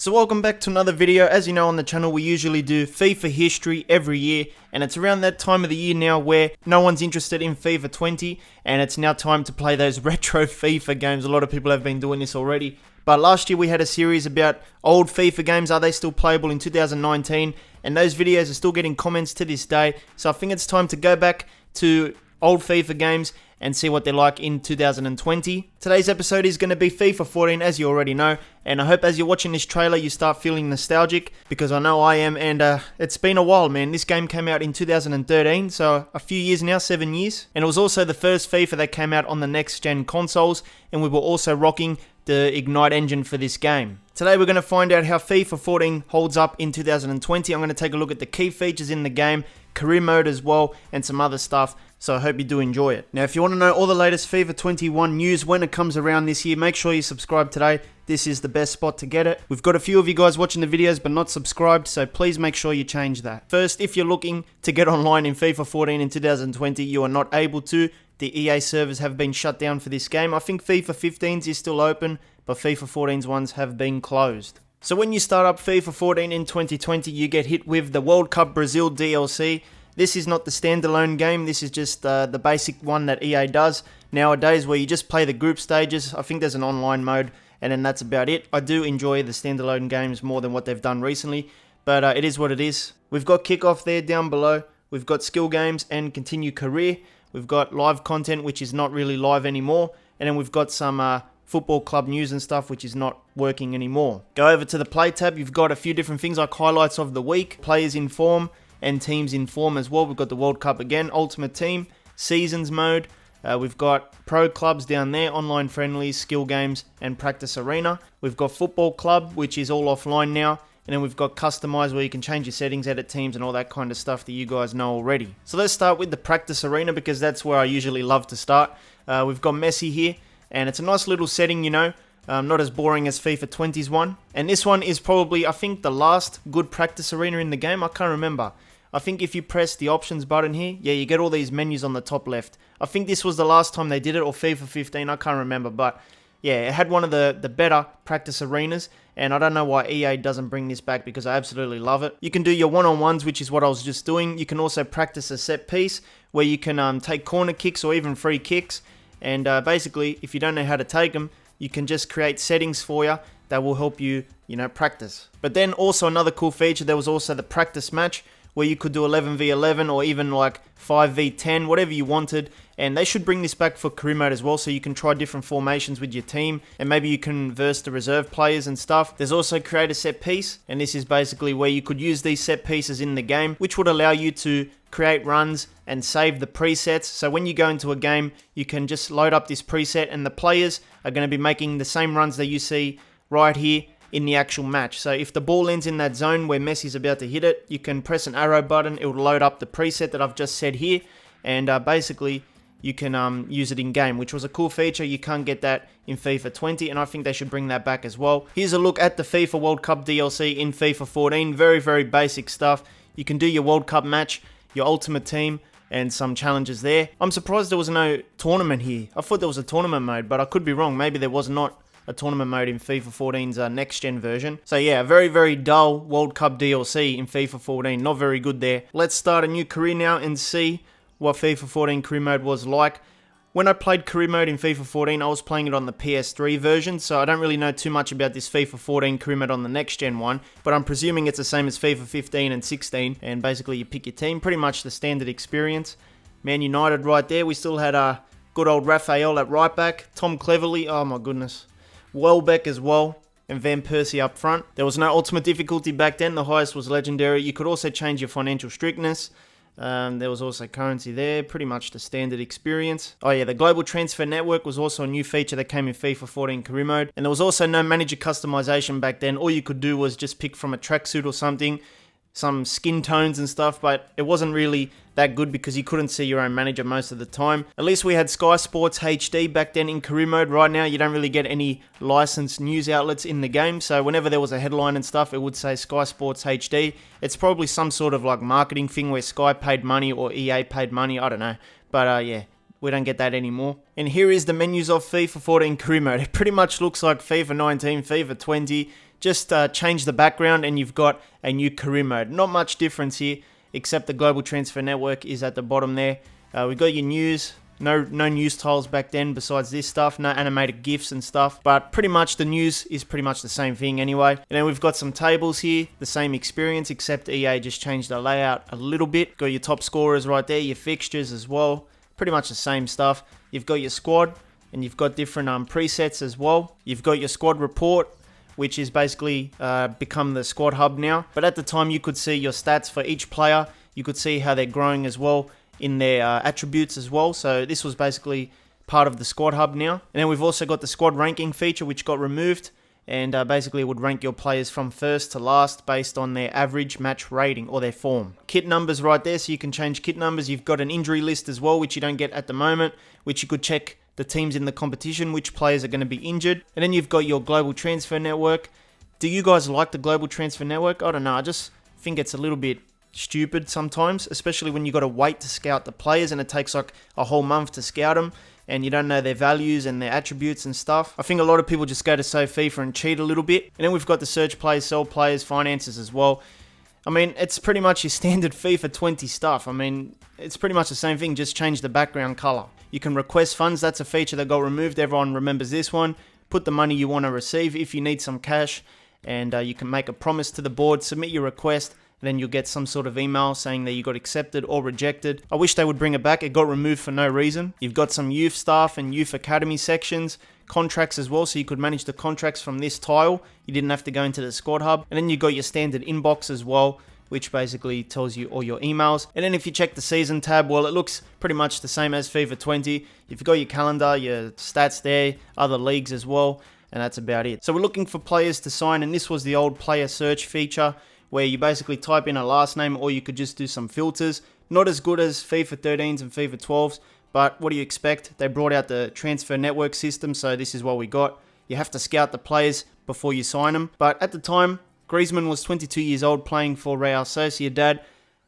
So welcome back to another video. As you know on the channel, we usually do FIFA history every year, and it's around that time of the year now where no one's interested in FIFA 20, and it's now time to play those retro FIFA games. A lot of people have been doing this already, but last year we had a series about old FIFA games. Are they still playable in 2019? And those videos are still getting comments to this day, so I think it's time to go back to old FIFA games and see what they're like in 2020. Today's episode is going to be FIFA 14, as you already know, and I hope as you're watching this trailer you start feeling nostalgic, because I know I am, and it's been a while, man. This game came out in 2013, so a few years now, 7 years, and it was also the first FIFA that came out on the next-gen consoles, and we were also rocking the Ignite engine for this game. Today we're going to find out how FIFA 14 holds up in 2020. I'm going to take a look at the key features in the game, career mode as well, and some other stuff. So I hope you do enjoy it. Now, if you want to know all the latest FIFA 21 news when it comes around this year, make sure you subscribe today. This is the best spot to get it. We've got a few of you guys watching the videos but not subscribed, so please make sure you change that. First, if you're looking to get online in FIFA 14 in 2020, you are not able to. The EA servers have been shut down for this game. I think FIFA 15's is still open, but FIFA 14's ones have been closed. So when you start up FIFA 14 in 2020, you get hit with the World Cup Brazil DLC. This is not the standalone game, this is just the basic one that EA does nowadays, where you just play the group stages. I think there's an online mode, and then that's about it. I do enjoy the standalone games more than what they've done recently, but it is what it is. We've got kickoff there down below, we've got skill games and continue career, we've got live content, which is not really live anymore, and then we've got some football club news and stuff, which is not working anymore. Go over to the play tab, you've got a few different things like highlights of the week, players in form, and teams in form as well. We've got the World Cup again, Ultimate Team, Seasons mode. We've got pro clubs down there, online friendlies, skill games, and practice arena. We've got Football Club, which is all offline now. And then we've got Customize, where you can change your settings, edit teams, and all that kind of stuff that you guys know already. So let's start with the practice arena, because that's where I usually love to start. We've got Messi here, and it's a nice little setting, you know. Not as boring as FIFA 20's one. And this one is probably, I think, the last good practice arena in the game. I can't remember. I think if you press the options button here, yeah, you get all these menus on the top left. I think this was the last time they did it, or FIFA 15, I can't remember. But yeah, it had one of the better practice arenas, and I don't know why EA doesn't bring this back, because I absolutely love it. You can do your one-on-ones, which is what I was just doing. You can also practice a set piece, where you can take corner kicks or even free kicks. And basically, if you don't know how to take them, you can just create settings for you that will help you, you know, practice. But then also another cool feature, there was also the practice match, where you could do 11v11 or even like 5v10, whatever you wanted. And they should bring this back for career mode as well, so you can try different formations with your team, and maybe you can verse the reserve players and stuff. There's also create a set piece, and this is basically where you could use these set pieces in the game, which would allow you to create runs and save the presets. So when you go into a game, you can just load up this preset, and the players are going to be making the same runs that you see right here in the actual match. So if the ball ends in that zone where Messi's about to hit it, you can press an arrow button, it will load up the preset that I've just said here, and basically you can use it in game, which was a cool feature. You can't get that in FIFA 20, and I think they should bring that back as well. Here's a look at the FIFA World Cup DLC in FIFA 14. Very, very basic stuff. You can do your World Cup match, your Ultimate Team, and some challenges there. I'm surprised there was no tournament here. I thought there was a tournament mode, but I could be wrong. Maybe there was not a tournament mode in FIFA 14's next-gen version. So yeah, very, very dull World Cup DLC in FIFA 14. Not very good there. Let's start a new career now and see what FIFA 14 career mode was like. When I played career mode in FIFA 14, I was playing it on the PS3 version, so I don't really know too much about this FIFA 14 career mode on the next-gen one, but I'm presuming it's the same as FIFA 15 and 16, and basically you pick your team, pretty much the standard experience. Man United right there. We still had good old Raphael at right back, Tom Cleverley, oh my goodness, Welbeck as well, and Van Persie up front. There was no ultimate difficulty back then, the highest was legendary. You could also change your financial strictness. There was also currency there, pretty much the standard experience. Oh yeah, the global transfer network was also a new feature that came in FIFA 14 career mode. And there was also no manager customization back then. All you could do was just pick from a tracksuit or something, some skin tones and stuff, but it wasn't really that good because you couldn't see your own manager most of the time. At least we had Sky Sports HD back then in career mode. Right now you don't really get any licensed news outlets in the game, so whenever there was a headline and stuff, it would say Sky Sports HD. It's probably some sort of like marketing thing where Sky paid money or EA paid money, I don't know. But yeah, we don't get that anymore. And here is the menus of FIFA 14 career mode. It pretty much looks like FIFA 19, FIFA 20, Just change the background and you've got a new career mode. Not much difference here, except the global transfer network is at the bottom there. We've got your news. No news tiles back then besides this stuff. No animated GIFs and stuff. But pretty much the news is pretty much the same thing anyway. And then we've got some tables here. The same experience, except EA just changed the layout a little bit. Got your top scorers right there. Your fixtures as well. Pretty much the same stuff. You've got your squad. And you've got different presets as well. You've got your squad report, which is basically become the squad hub now. But at the time, you could see your stats for each player. You could see how they're growing as well in their attributes as well. So this was basically part of the squad hub now. And then we've also got the squad ranking feature, which got removed. And basically it would rank your players from first to last based on their average match rating or their form. Kit numbers right there, so you can change kit numbers. You've got an injury list as well, which you don't get at the moment, which you could check the teams in the competition, which players are going to be injured. And then you've got your global transfer network. Do you guys like the global transfer network? I don't know. I just think it's a little bit stupid sometimes, especially when you got to wait to scout the players and it takes like a whole month to scout them and you don't know their values and their attributes and stuff. I think a lot of people just go to Save FIFA and cheat a little bit. And then we've got the search players, sell players, finances as well. I mean, it's pretty much your standard FIFA 20 stuff. I mean, it's pretty much the same thing, just change the background color. You can request funds. That's a feature that got removed. Everyone remembers this one. Put the money you want to receive if you need some cash, and you can make a promise to the board, submit your request, and then you'll get some sort of email saying that you got accepted or rejected. I wish they would bring it back. It got removed for no reason. You've got some youth staff and youth academy sections, contracts as well, so you could manage the contracts from this tile. You didn't have to go into the squad hub. And then you got your standard inbox as well, which basically tells you all your emails. And then if you check the season tab, well, it looks pretty much the same as FIFA 20. You've got your calendar, your stats there, other leagues as well, and that's about it. So we're looking for players to sign, and this was the old player search feature, where you basically type in a last name, or you could just do some filters. Not as good as FIFA 13s and FIFA 12s, but what do you expect? They brought out the transfer network system, so this is what we got. You have to scout the players before you sign them. But at the time, Griezmann was 22 years old playing for Real Sociedad,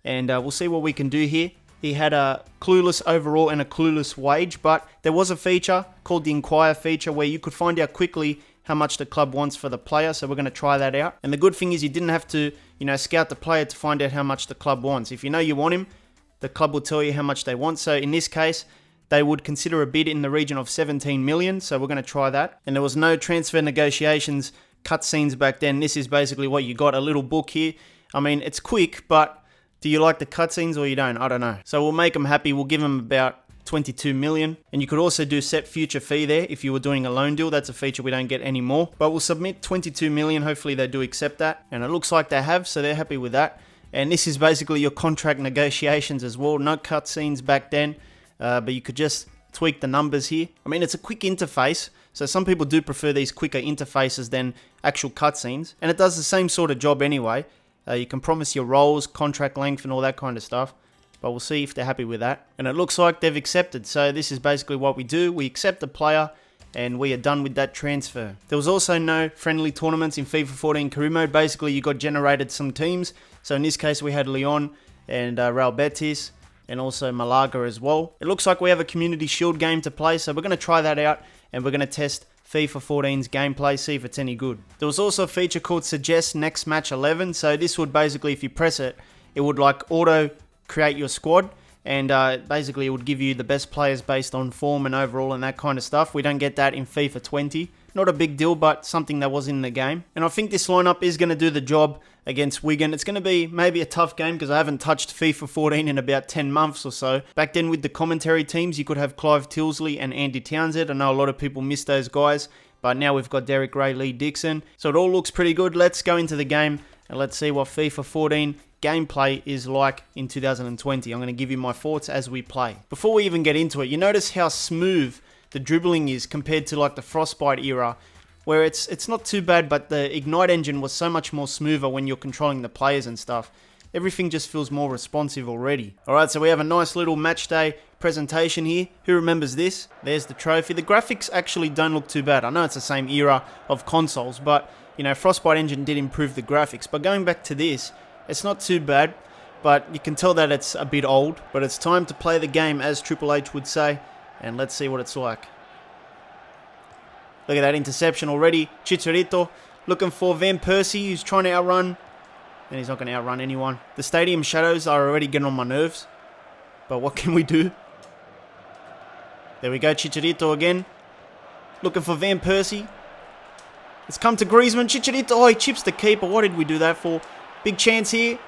and we'll see what we can do here. He had a clueless overall and a clueless wage, but there was a feature called the Inquire feature where you could find out quickly how much the club wants for the player, so we're going to try that out. And the good thing is you didn't have to, scout the player to find out how much the club wants. If you know you want him, the club will tell you how much they want. So in this case, they would consider a bid in the region of 17 million, so we're going to try that. And there was no transfer negotiations cutscenes back then. This is basically what you got, a little book here. I mean, it's quick, but do you like the cutscenes or you don't? I don't know. So we'll make them happy. We'll give them about 22 million. And you could also do set future fee there if you were doing a loan deal. That's a feature we don't get anymore. But we'll submit 22 million. Hopefully they do accept that. And it looks like they have, so they're happy with that. And this is basically your contract negotiations as well. No cutscenes back then, but you could just tweak the numbers here. I mean, it's a quick interface. So some people do prefer these quicker interfaces than actual cutscenes. And it does the same sort of job anyway. You can promise your roles, contract length, and all that kind of stuff. But we'll see if they're happy with that. And it looks like they've accepted. So this is basically what we do. We accept the player, and we are done with that transfer. There was also no friendly tournaments in FIFA 14 career mode. Basically, you got generated some teams. So in this case, we had Lyon and Real Betis, and also Malaga as well. It looks like we have a Community Shield game to play, so we're going to try that out, and we're going to test FIFA 14's gameplay, see if it's any good. There was also a feature called Suggest Next Match 11, so this would basically, if you press it, it would like auto create your squad, and basically it would give you the best players based on form and overall and that kind of stuff. We don't get that in FIFA 20. Not a big deal, but something that was in the game. And I think this lineup is going to do the job against Wigan. It's going to be maybe a tough game because I haven't touched FIFA 14 in about 10 months or so. Back then with the commentary teams, you could have Clive Tilsley and Andy Townsend. I know a lot of people miss those guys, but now we've got Derek Ray, Lee Dixon. So it all looks pretty good. Let's go into the game and let's see what FIFA 14 gameplay is like in 2020. I'm going to give you my thoughts as we play. Before we even get into it, you notice how smooth the dribbling is compared to like the Frostbite era, where it's not too bad, but the Ignite engine was so much more smoother when you're controlling the players and stuff. Everything just feels more responsive already. Alright, so we have a nice little match day presentation here. Who remembers this? There's the trophy. The graphics actually don't look too bad. I know it's the same era of consoles, but Frostbite engine did improve the graphics. But going back to this, it's not too bad, but you can tell that it's a bit old. But it's time to play the game, as Triple H would say. And let's see what it's like. Look at that interception already. Chicharito Looking for Van Persie, who's trying to outrun. And he's not going to outrun anyone. The stadium shadows are already getting on my nerves. But what can we do? There we go, Chicharito again. Looking for Van Persie. It's come to Griezmann. Chicharito, oh, he chips the keeper. What did we do that for? Big chance here.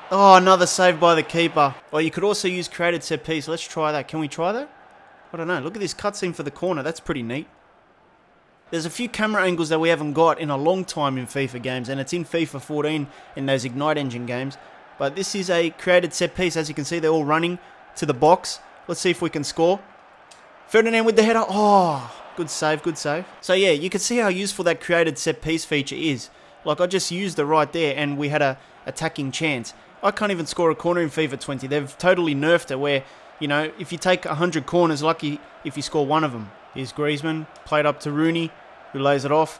Oh, another save by the keeper. Oh, you could also use created set piece. Let's try that. Can we try that? I don't know. Look at this cutscene for the corner. That's pretty neat. There's a few camera angles that we haven't got in a long time in FIFA games, and it's in FIFA 14 in those Ignite Engine games. But this is a created set piece. As you can see, they're all running to the box. Let's see if we can score. Ferdinand with the header. Oh, good save, good save. So yeah, you can see how useful that created set piece feature is. Like, I just used it right there, and we had a attacking chance. I can't even score a corner in FIFA 20. They've totally nerfed it where, you know, if you take 100 corners, lucky if you score one of them. Here's Griezmann, played up to Rooney, who lays it off.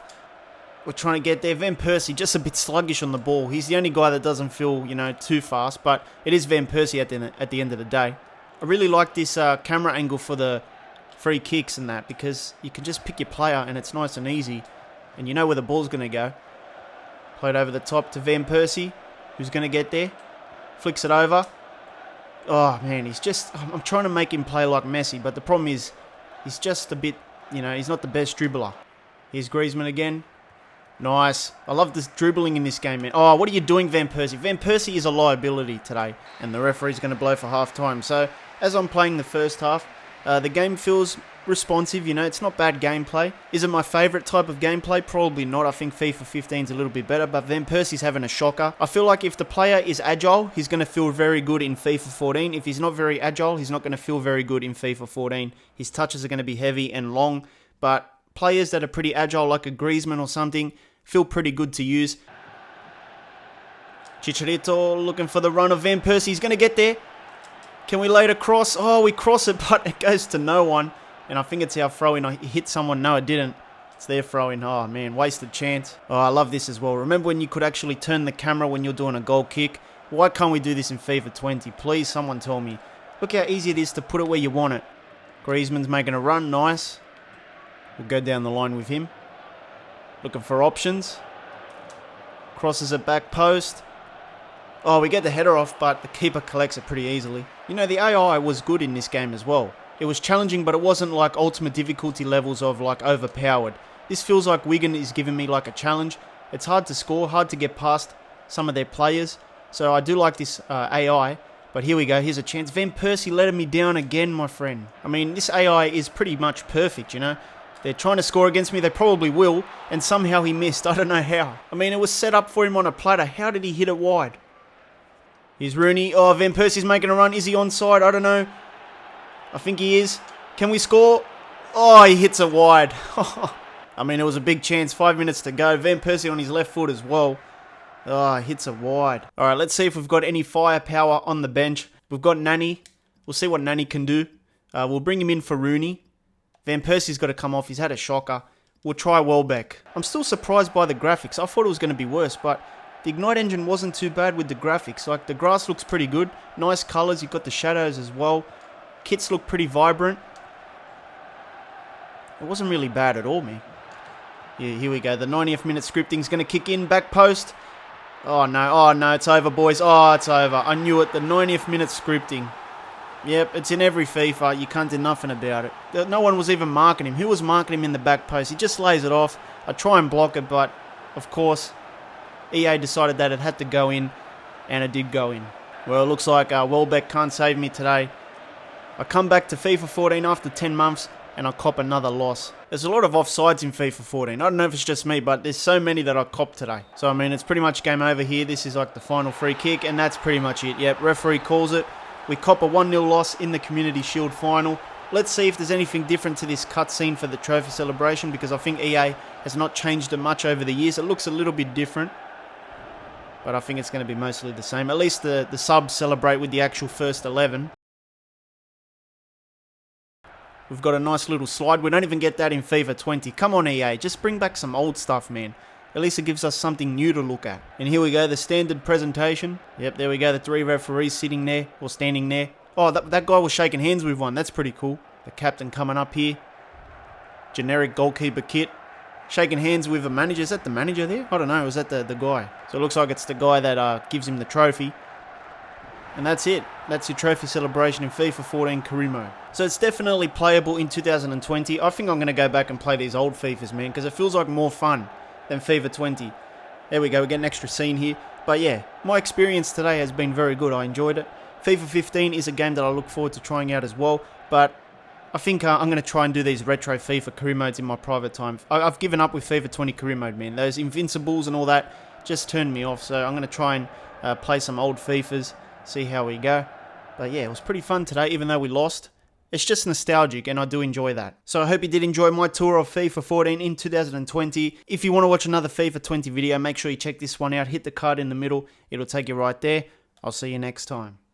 We're trying to get there. Van Persie, just a bit sluggish on the ball. He's the only guy that doesn't feel, you know, too fast, but it is Van Persie at the end of the day. I really like this camera angle for the free kicks and that, because you can just pick your player and it's nice and easy, and you know where the ball's going to go. Played over the top to Van Persie, who's going to get there. Flicks it over. Oh, man, he's just... I'm trying to make him play like Messi, but the problem is he's just a bit, you know, he's not the best dribbler. Here's Griezmann again. Nice. I love this dribbling in this game, man. Oh, what are you doing, Van Persie? Van Persie is a liability today, and the referee's going to blow for half-time. So, as I'm playing the first half, the game feels responsive, you know, it's not bad gameplay. Is it my favourite type of gameplay? Probably not. I think FIFA 15 is a little bit better, but Van Persie's having a shocker. I feel like if the player is agile, he's going to feel very good in FIFA 14. If he's not very agile, he's not going to feel very good in FIFA 14. His touches are going to be heavy and long, but players that are pretty agile, like a Griezmann or something, feel pretty good to use. Chicharito looking for the run of Van Persie. He's going to get there. Can we lay it across? Oh, we cross it, but it goes to no one. And I think it's our throw-in. I hit someone. No, it didn't. It's their throw-in. Oh, man, wasted chance. Oh, I love this as well. Remember when you could actually turn the camera when you're doing a goal kick? Why can't we do this in FIFA 20? Please, someone tell me. Look how easy it is to put it where you want it. Griezmann's making a run. Nice. We'll go down the line with him. Looking for options. Crosses it back post. Oh, we get the header off, but the keeper collects it pretty easily. You know, the AI was good in this game as well. It was challenging, but it wasn't like ultimate difficulty levels of like overpowered. This feels like Wigan is giving me like a challenge. It's hard to score, hard to get past some of their players. So I do like this AI. But here we go, here's a chance. Van Persie letting me down again, my friend. I mean, this AI is pretty much perfect, you know. They're trying to score against me, they probably will. And somehow he missed, I don't know how. I mean, it was set up for him on a platter. How did he hit it wide? Here's Rooney. Oh, Van Persie's making a run. Is he onside? I don't know. I think he is. Can we score? Oh, he hits it wide. I mean, it was a big chance. 5 minutes to go. Van Persie on his left foot as well. Oh, hits it wide. All right, let's see if we've got any firepower on the bench. We've got Nani. We'll see what Nani can do. We'll bring him in for Rooney. Van Persie's got to come off. He's had a shocker. We'll try Welbeck. I'm still surprised by the graphics. I thought it was going to be worse, but the Ignite Engine wasn't too bad with the graphics. Like, the grass looks pretty good. Nice colours. You've got the shadows as well. Kits look pretty vibrant. It wasn't really bad at all, man. Yeah, here we go. The 90th minute scripting's going to kick in. Back post. Oh, no, it's over, boys. Oh, it's over. I knew it. The 90th minute scripting. Yep, it's in every FIFA. You can't do nothing about it. No one was even marking him. Who was marking him in the back post? He just lays it off. I try and block it, but, of course, EA decided that it had to go in, and it did go in. Well, it looks like Welbeck can't save me today. I come back to FIFA 14 after 10 months, and I cop another loss. There's a lot of offsides in FIFA 14. I don't know if it's just me, but there's so many that I cop today. So, I mean, it's pretty much game over here. This is like the final free kick, and that's pretty much it. Yep, referee calls it. We cop a 1-0 loss in the Community Shield final. Let's see if there's anything different to this cutscene for the trophy celebration, because I think EA has not changed it much over the years. It looks a little bit different, but I think it's going to be mostly the same. At least the subs celebrate with the actual first 11. We've got a nice little slide. We don't even get that in FIFA 20. Come on, EA. Just bring back some old stuff, man. At least it gives us something new to look at. And here we go, the standard presentation. Yep, there we go. The 3 referees sitting there, or standing there. Oh, that guy was shaking hands with one. That's pretty cool. The captain coming up here. Generic goalkeeper kit. shaking hands with a manager. Is that the manager there? I don't know. Is that the guy? So it looks like it's the guy that gives him the trophy. And that's it. That's your trophy celebration in FIFA 14 career mode. So it's definitely playable in 2020. I think I'm going to go back and play these old FIFAs, man, because it feels like more fun than FIFA 20. There we go. We get an extra scene here. But yeah, my experience today has been very good. I enjoyed it. FIFA 15 is a game that I look forward to trying out as well. But I think I'm going to try and do these retro FIFA career modes in my private time. I've given up with FIFA 20 career mode, man. Those Invincibles and all that just turned me off. So I'm going to try and play some old FIFAs. See how we go. But yeah, it was pretty fun today, even though we lost. It's just nostalgic, and I do enjoy that. So I hope you did enjoy my tour of FIFA 14 in 2020. If you want to watch another FIFA 20 video, make sure you check this one out. Hit the card in the middle. It'll take you right there. I'll see you next time.